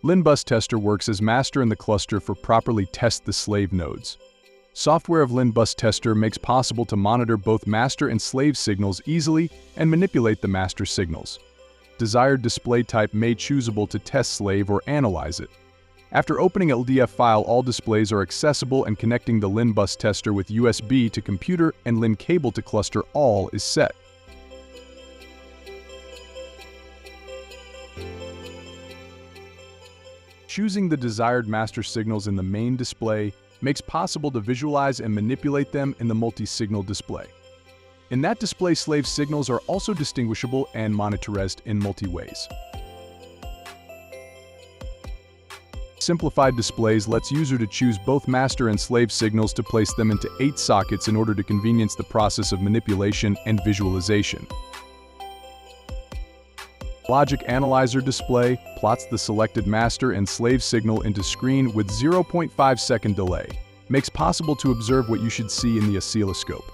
Lin-Bus Tester works as master in the cluster for properly test the slave nodes. Software of Lin-Bus Tester makes possible to monitor both master and slave signals easily and manipulate the master signals. Desired display type made choosable to test slave or analyze it. After opening LDF file, all displays are accessible, and connecting the Lin-Bus Tester with USB to computer and LIN cable to cluster all is set. Choosing the desired master signals in the main display makes possible to visualize and manipulate them in the multi-signal display. In that display, slave signals are also distinguishable and monitored in multi-ways. Simplified displays lets user to choose both master and slave signals to place them into 8 sockets in order to convenience the process of manipulation and visualization. Logic Analyzer display plots the selected master and slave signal into screen with 0.5-second delay. Makes possible to observe what you should see in the oscilloscope.